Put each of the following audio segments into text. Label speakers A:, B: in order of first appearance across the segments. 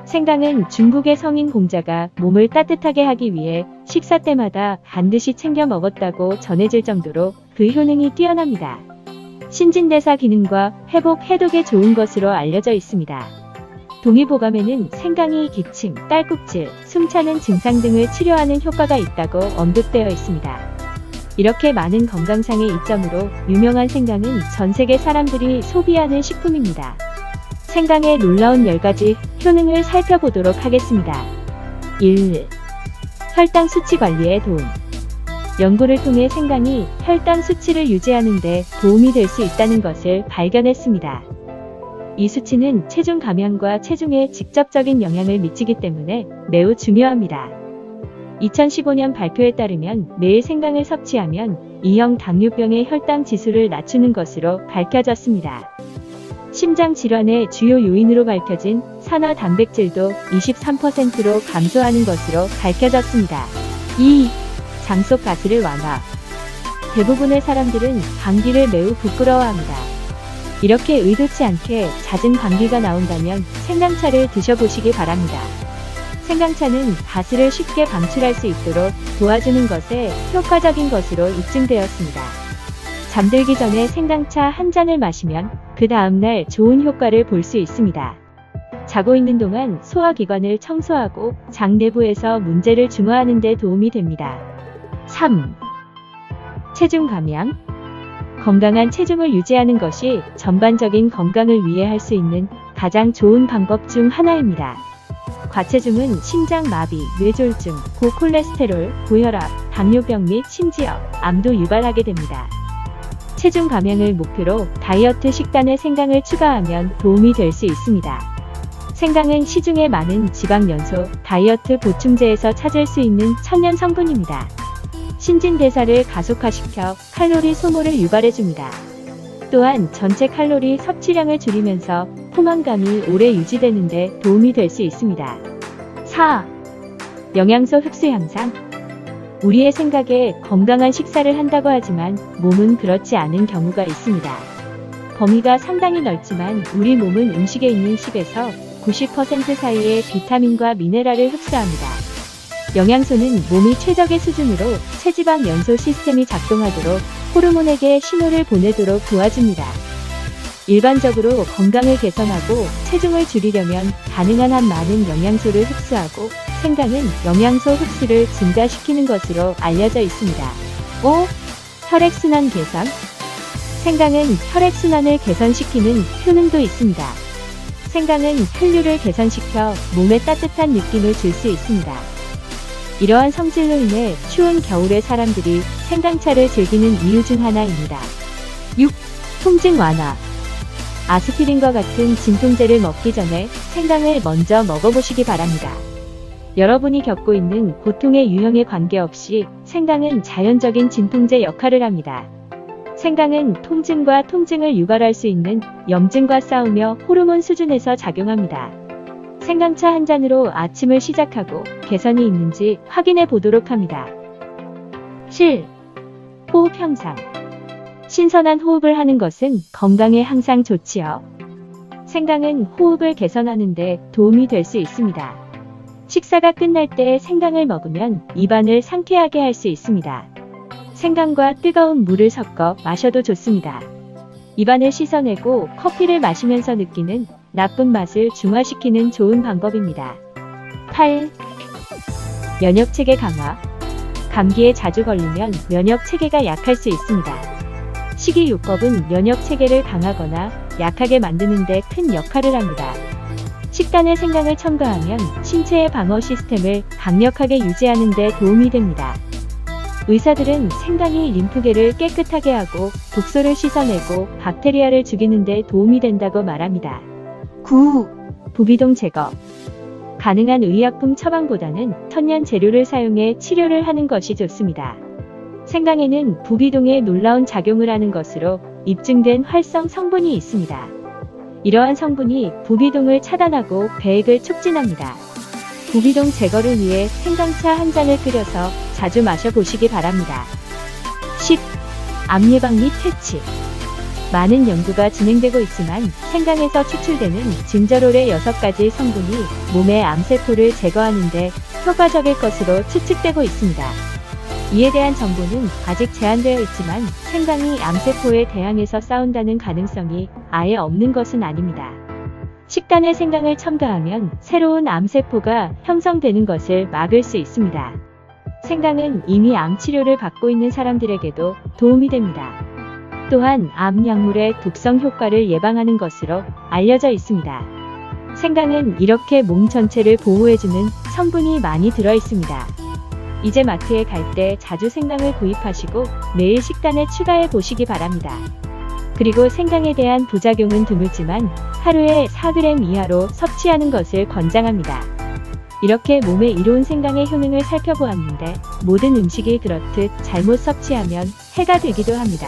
A: 생강은 중국의 성인 공자가 몸을 따뜻하게 하기 위해 식사 때마다 반드시 챙겨 먹었다고 전해질 정도로 그 효능이 뛰어납니다. 신진대사 기능과 회복, 해독에 좋은 것으로 알려져 있습니다. 동의보감에는 생강이 기침, 딸꾹질, 숨차는 증상 등을 치료하는 효과가 있다고 언급되어 있습니다. 이렇게 많은 건강상의 이점으로 유명한 생강은 전 세계 사람들이 소비하는 식품입니다. 생강의 놀라운 10가지 효능을 살펴보도록 하겠습니다. 1. 혈당 수치 관리에 도움. 연구를 통해 생강이 혈당 수치를 유지하는 데 도움이 될 수 있다는 것을 발견했습니다. 이 수치는 체중 감량과 체중에 직접적인 영향을 미치기 때문에 매우 중요합니다. 2015년 발표에 따르면 매일 생강을 섭취하면 2형 당뇨병의 혈당 지수를 낮추는 것으로 밝혀졌습니다. 심장 질환의 주요 요인으로 밝혀진 산화 단백질도 23%로 감소하는 것으로 밝혀졌습니다. 2. 장 속 가스를 완화. 대부분의 사람들은 감기를 매우 부끄러워합니다. 이렇게 의도치 않게 잦은 감기가 나온다면 생강차를 드셔보시기 바랍니다. 생강차는 가스를 쉽게 방출할 수 있도록 도와주는 것에 효과적인 것으로 입증되었습니다. 잠들기 전에 생강차 한 잔을 마시면 그 다음날 좋은 효과를 볼 수 있습니다. 자고 있는 동안 소화기관을 청소하고 장 내부에서 문제를 중화하는 데 도움이 됩니다. 3. 체중 감량. 건강한 체중을 유지하는 것이 전반적인 건강을 위해 할 수 있는 가장 좋은 방법 중 하나입니다. 과체중은 심장마비, 뇌졸중, 고콜레스테롤, 고혈압, 당뇨병 및 심지어 암도 유발하게 됩니다. 체중 감량을 목표로 다이어트 식단에 생강을 추가하면 도움이 될 수 있습니다. 생강은 시중에 많은 지방 연소, 다이어트 보충제에서 찾을 수 있는 천연 성분입니다. 신진대사를 가속화시켜 칼로리 소모를 유발해줍니다. 또한 전체 칼로리 섭취량을 줄이면서 포만감이 오래 유지되는 데 도움이 될 수 있습니다. 4. 영양소 흡수 향상. 우리의 생각에 건강한 식사를 한다고 하지만 몸은 그렇지 않은 경우가 있습니다. 범위가 상당히 넓지만 우리 몸은 음식에 있는 10에서 90% 사이의 비타민과 미네랄을 흡수합니다. 영양소는 몸이 최적의 수준으로 체지방 연소 시스템이 작동하도록 호르몬에게 신호를 보내도록 도와줍니다. 일반적으로 건강을 개선하고 체중을 줄이려면 가능한 한 많은 영양소를 흡수하고 생강은 영양소 흡수를 증가시키는 것으로 알려져 있습니다. 5. 혈액순환 개선. 생강은 혈액순환을 개선시키는 효능도 있습니다. 생강은 혈류를 개선시켜 몸에 따뜻한 느낌을 줄 수 있습니다. 이러한 성질로 인해 추운 겨울에 사람들이 생강차를 즐기는 이유 중 하나입니다. 6. 통증 완화. 아스피린과 같은 진통제를 먹기 전에 생강을 먼저 먹어보시기 바랍니다. 여러분이 겪고 있는 고통의 유형에 관계없이 생강은 자연적인 진통제 역할을 합니다. 생강은 통증과 통증을 유발할 수 있는 염증과 싸우며 호르몬 수준에서 작용합니다. 생강차 한 잔으로 아침을 시작하고 개선이 있는지 확인해 보도록 합니다. 7. 호흡 향상. 신선한 호흡을 하는 것은 건강에 항상 좋지요. 생강은 호흡을 개선하는 데 도움이 될 수 있습니다. 식사가 끝날 때 생강을 먹으면 입안을 상쾌하게 할 수 있습니다. 생강과 뜨거운 물을 섞어 마셔도 좋습니다. 입안을 씻어내고 커피를 마시면서 느끼는 나쁜 맛을 중화시키는 좋은 방법입니다. 8. 면역체계 강화. 감기에 자주 걸리면 면역체계가 약할 수 있습니다. 식이요법은 면역체계를 강하거나 약하게 만드는 데 큰 역할을 합니다. 식단에 생강을 첨가하면 신체의 방어 시스템을 강력하게 유지하는 데 도움이 됩니다. 의사들은 생강이 림프계를 깨끗하게 하고 독소를 씻어내고 박테리아를 죽이는 데 도움이 된다고 말합니다. 9. 부비동 제거. 가능한 의약품 처방보다는 천연 재료를 사용해 치료를 하는 것이 좋습니다. 생강에는 부비동에 놀라운 작용을 하는 것으로 입증된 활성 성분이 있습니다. 이러한 성분이 부비동을 차단하고 배액을 촉진합니다. 부비동 제거를 위해 생강차 한 잔을 끓여서 자주 마셔보시기 바랍니다. 10. 암 예방 및 퇴치. 많은 연구가 진행되고 있지만 생강에서 추출되는 진저롤의 6가지 성분이 몸의 암세포를 제거하는 데 효과적일 것으로 추측되고 있습니다. 이에 대한 정보는 아직 제한되어 있지만 생강이 암세포에 대항해서 싸운다는 가능성이 아예 없는 것은 아닙니다. 식단에 생강을 첨가하면 새로운 암세포가 형성되는 것을 막을 수 있습니다. 생강은 이미 암 치료를 받고 있는 사람들에게도 도움이 됩니다. 또한 암 약물의 독성 효과를 예방하는 것으로 알려져 있습니다. 생강은 이렇게 몸 전체를 보호해주는 성분이 많이 들어 있습니다. 이제 마트에 갈 때 자주 생강을 구입하시고 매일 식단에 추가해 보시기 바랍니다. 그리고 생강에 대한 부작용은 드물지만 하루에 4g 이하로 섭취하는 것을 권장합니다. 이렇게 몸에 이로운 생강의 효능을 살펴보았는데 모든 음식이 그렇듯 잘못 섭취하면 해가 되기도 합니다.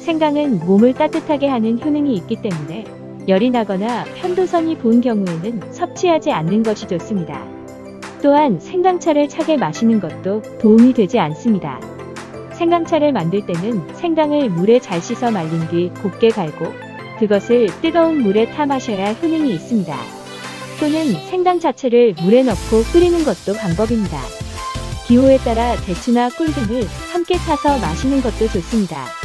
A: 생강은 몸을 따뜻하게 하는 효능이 있기 때문에 열이 나거나 편도선이 부은 경우에는 섭취하지 않는 것이 좋습니다. 또한 생강차를 차게 마시는 것도 도움이 되지 않습니다. 생강차를 만들 때는 생강을 물에 잘 씻어 말린 뒤 곱게 갈고 그것을 뜨거운 물에 타 마셔야 효능이 있습니다. 또는 생강 자체를 물에 넣고 끓이는 것도 방법입니다. 기호에 따라 대추나 꿀 등을 함께 타서 마시는 것도 좋습니다.